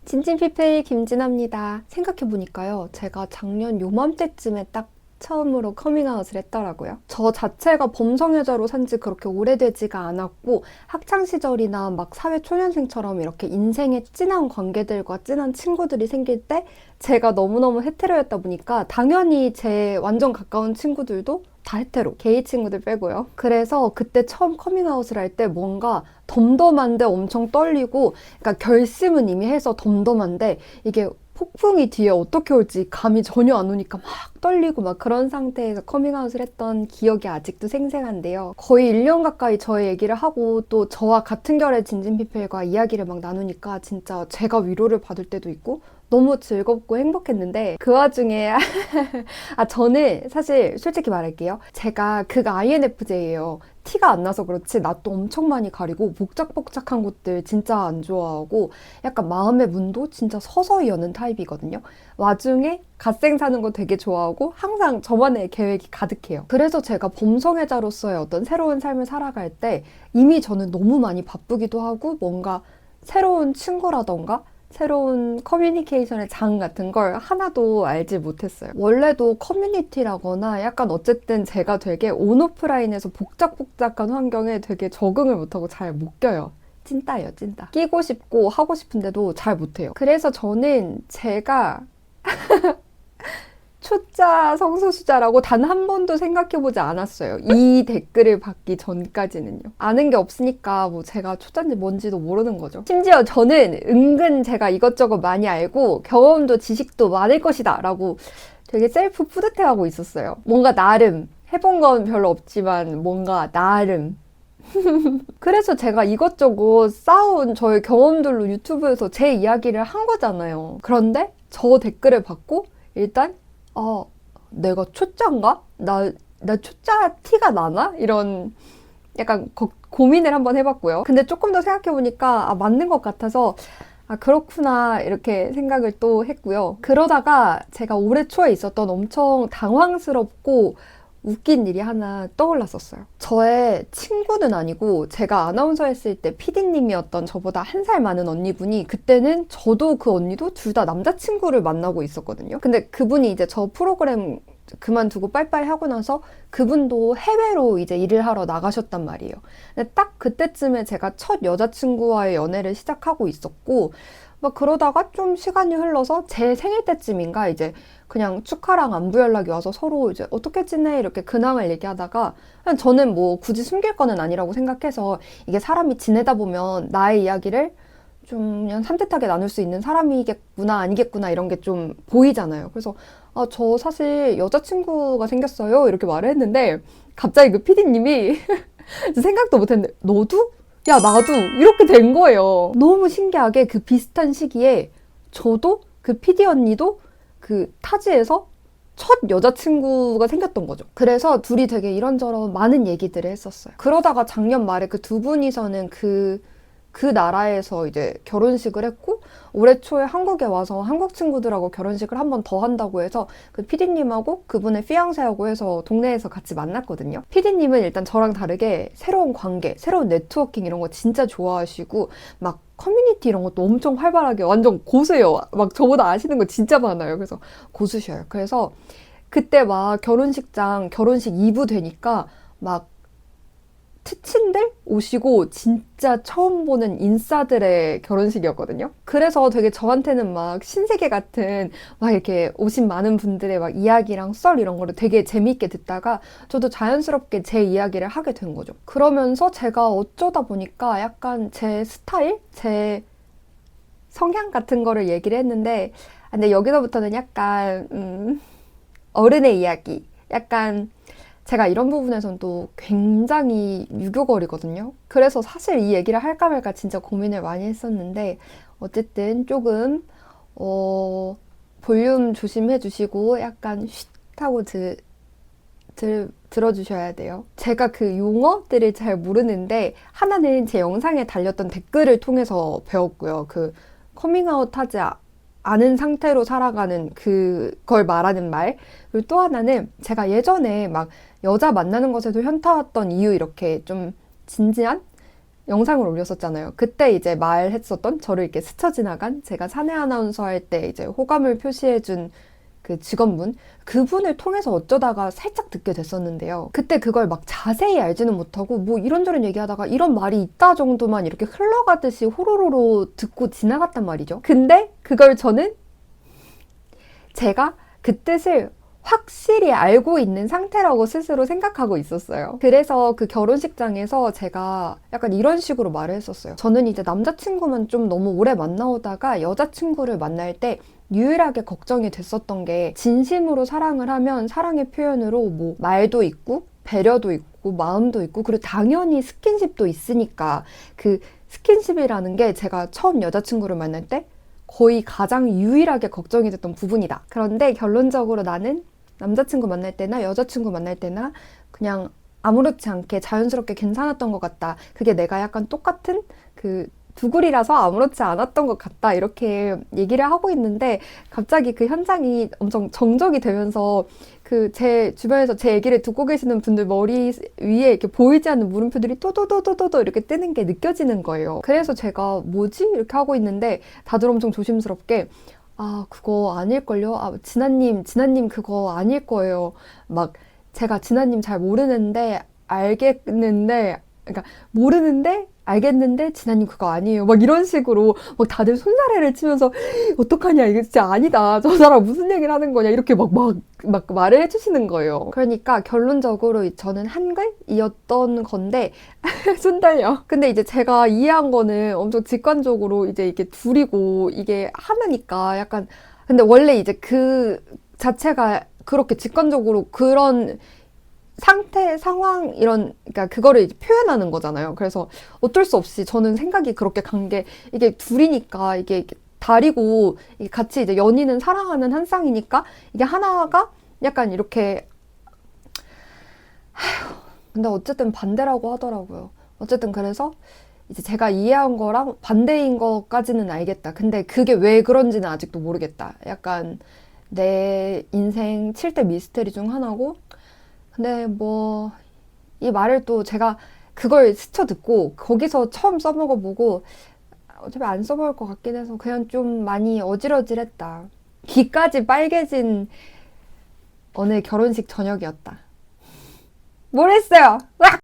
진진피플 김진아입니다. 생각해보니까요, 제가 작년 요맘때쯤에 딱 처음으로 커밍아웃을 했더라고요. 저 자체가 범성애자로 산지 그렇게 오래되지가 않았고, 학창시절이나 막 사회초년생처럼 이렇게 인생에 진한 관계들과 진한 친구들이 생길 때 제가 너무너무 헤테로였다 보니까 당연히 제 완전 가까운 친구들도 다 헤테로, 게이 친구들 빼고요. 그래서 그때 처음 커밍아웃을 할 때 뭔가 덤덤한데 엄청 떨리고, 그러니까 결심은 이미 해서 덤덤한데 이게 폭풍이 뒤에 어떻게 올지 감이 전혀 안 오니까 막 떨리고 막 그런 상태에서 커밍아웃을 했던 기억이 아직도 생생한데요. 거의 1년 가까이 저의 얘기를 하고 또 저와 같은 결의 진진피플과 이야기를 막 나누니까 진짜 제가 위로를 받을 때도 있고 너무 즐겁고 행복했는데 그 와중에 저는 사실 솔직히 말할게요. 제가 극 INFJ예요. 티가 안 나서 그렇지 낯도 엄청 많이 가리고 복작복작한 곳들 진짜 안 좋아하고 약간 마음의 문도 진짜 서서히 여는 타입이거든요. 와중에 갓생 사는 거 되게 좋아하고 항상 저만의 계획이 가득해요. 그래서 제가 범성애자로서의 어떤 새로운 삶을 살아갈 때 이미 저는 너무 많이 바쁘기도 하고 뭔가 새로운 친구라던가 새로운 커뮤니케이션의 장 같은 걸 하나도 알지 못했어요. 원래도 커뮤니티라거나 약간 어쨌든 제가 되게 온오프라인에서 복작복작한 환경에 되게 적응을 못하고 잘 못 껴요. 찐따예요, 찐따. 끼고 싶고 하고 싶은데도 잘 못해요. 그래서 저는 제가 초짜 성소수자라고 단 한 번도 생각해보지 않았어요. 이 댓글을 받기 전까지는요. 아는 게 없으니까 뭐 제가 초짜인지 뭔지도 모르는 거죠. 심지어 저는 은근 제가 이것저것 많이 알고 경험도 지식도 많을 것이다 라고 되게 셀프 뿌듯해하고 있었어요. 뭔가 나름 해본 건 별로 없지만 뭔가 나름 그래서 제가 이것저것 쌓아온 저의 경험들로 유튜브에서 제 이야기를 한 거잖아요. 그런데 저 댓글을 받고 일단 내가 초짜인가? 나 초짜 티가 나나? 이런 약간 고민을 한번 해봤고요. 근데 조금 더 생각해보니까 맞는 것 같아서 그렇구나 이렇게 생각을 또 했고요. 그러다가 제가 올해 초에 있었던 엄청 당황스럽고 웃긴 일이 하나 떠올랐었어요. 저의 친구는 아니고 제가 아나운서 했을 때 PD님이었던 저보다 한 살 많은 언니분이 그때는 저도 그 언니도 둘 다 남자친구를 만나고 있었거든요. 근데 그분이 이제 저 프로그램 그만두고 빠이빠이 하고 나서 그분도 해외로 이제 일을 하러 나가셨단 말이에요. 근데 딱 그때쯤에 제가 첫 여자친구와의 연애를 시작하고 있었고 막 그러다가 좀 시간이 흘러서 제 생일 때쯤인가 이제 그냥 축하랑 안부 연락이 와서 서로 이제 어떻게 지내 이렇게 근황을 얘기하다가 그냥 저는 뭐 굳이 숨길 거는 아니라고 생각해서 이게 사람이 지내다 보면 나의 이야기를 좀 그냥 산뜻하게 나눌 수 있는 사람이겠구나 아니겠구나 이런 게 좀 보이잖아요. 그래서 저 사실 여자친구가 생겼어요 이렇게 말을 했는데 갑자기 그 PD님이 생각도 못했는데 너도? 야 나도 이렇게 된 거예요. 너무 신기하게 그 비슷한 시기에 저도 그 PD 언니도 그 타지에서 첫 여자친구가 생겼던 거죠. 그래서 둘이 되게 이런저런 많은 얘기들을 했었어요. 그러다가 작년 말에 그 두 분이서는 그 나라에서 이제 결혼식을 했고 올해 초에 한국에 와서 한국 친구들하고 결혼식을 한 번 더 한다고 해서 그 PD님하고 그분의 피앙세하고 해서 동네에서 같이 만났거든요. PD님은 일단 저랑 다르게 새로운 관계, 새로운 네트워킹 이런 거 진짜 좋아하시고 막 커뮤니티 이런 것도 엄청 활발하게 완전 고수예요. 막 저보다 아시는 거 진짜 많아요. 그래서 고수셔요. 그래서 그때 막 결혼식장 결혼식 2부 되니까 막 특친들 오시고 진짜 처음 보는 인싸들의 결혼식이었거든요. 그래서 되게 저한테는 막 신세계 같은 막 이렇게 오신 많은 분들의 막 이야기랑 썰 이런 거를 되게 재미있게 듣다가 저도 자연스럽게 제 이야기를 하게 된 거죠. 그러면서 제가 어쩌다 보니까 약간 제 스타일? 제 성향 같은 거를 얘기를 했는데 근데 여기서부터는 약간 어른의 이야기 약간 제가 이런 부분에선 또 굉장히 유교걸이거든요. 그래서 사실 이 얘기를 할까 말까 진짜 고민을 많이 했었는데 어쨌든 조금 볼륨 조심해 주시고 약간 쉿 하고 들어주셔야 돼요. 제가 그 용어들을 잘 모르는데 하나는 제 영상에 달렸던 댓글을 통해서 배웠고요. 그 커밍아웃 하지 않은 상태로 살아가는 그걸 말하는 말. 그리고 또 하나는 제가 예전에 막 여자 만나는 것에도 현타 왔던 이유 이렇게 좀 진지한 영상을 올렸었잖아요. 그때 이제 말했었던 저를 이렇게 스쳐 지나간 제가 사내 아나운서 할 때 이제 호감을 표시해준 그 직원분, 그분을 통해서 어쩌다가 살짝 듣게 됐었는데요. 그때 그걸 막 자세히 알지는 못하고 뭐 이런저런 얘기하다가 이런 말이 있다 정도만 이렇게 흘러가듯이 호로로로 듣고 지나갔단 말이죠. 근데 그걸 저는 제가 그 뜻을 확실히 알고 있는 상태라고 스스로 생각하고 있었어요. 그래서 그 결혼식장에서 제가 약간 이런 식으로 말을 했었어요. 저는 이제 남자친구만 좀 너무 오래 만나오다가 여자친구를 만날 때 유일하게 걱정이 됐었던 게, 진심으로 사랑을 하면 사랑의 표현으로 뭐 말도 있고 배려도 있고 마음도 있고 그리고 당연히 스킨십도 있으니까, 그 스킨십이라는 게 제가 처음 여자친구를 만날 때 거의 가장 유일하게 걱정이 됐던 부분이다. 그런데 결론적으로 나는 남자친구 만날 때나 여자친구 만날 때나 그냥 아무렇지 않게 자연스럽게 괜찮았던 것 같다. 그게 내가 약간 똑같은 그 두굴이라서 아무렇지 않았던 것 같다. 이렇게 얘기를 하고 있는데 갑자기 그 현장이 엄청 정적이 되면서 그 제 주변에서 제 얘기를 듣고 계시는 분들 머리 위에 이렇게 보이지 않는 물음표들이 또도도도도도 이렇게 뜨는 게 느껴지는 거예요. 그래서 제가 뭐지? 이렇게 하고 있는데 다들 엄청 조심스럽게 아, 그거 아닐걸요? 아, 진아님 그거 아닐 거예요. 막 제가 진아님 잘 모르는데 알겠는데, 그러니까 모르는데 알겠는데 진아님 그거 아니에요. 막 이런 식으로 막 다들 손사래를 치면서 어떡하냐, 이게 진짜 아니다. 저 사람 무슨 얘기를 하는 거냐, 이렇게 막 말을 해주시는 거예요. 그러니까 결론적으로 저는 한글이었던 건데 손 떨려. 근데 이제 제가 이해한 거는 엄청 직관적으로 이제 이게 둘이고 이게 하나니까 약간, 근데 원래 이제 그 자체가 그렇게 직관적으로 그런 상태, 상황, 그러니까 그거를 이제 표현하는 거잖아요. 그래서 어쩔 수 없이 저는 생각이 그렇게 간 게, 이게 둘이니까 이게 다리고 이게 같이 이제 연인은 사랑하는 한 쌍이니까 이게 하나가 약간 이렇게, 근데 어쨌든 반대라고 하더라고요. 어쨌든 그래서 이제 제가 이해한 거랑 반대인 것까지는 알겠다. 근데 그게 왜 그런지는 아직도 모르겠다. 약간 내 인생 7대 미스테리 중 하나고, 근데 뭐 이 말을 또 제가 그걸 스쳐 듣고 거기서 처음 써먹어보고 어차피 안 써먹을 것 같긴 해서 그냥 좀 많이 어질어질했다. 귀까지 빨개진 오늘 결혼식 저녁이었다. 뭘 했어요?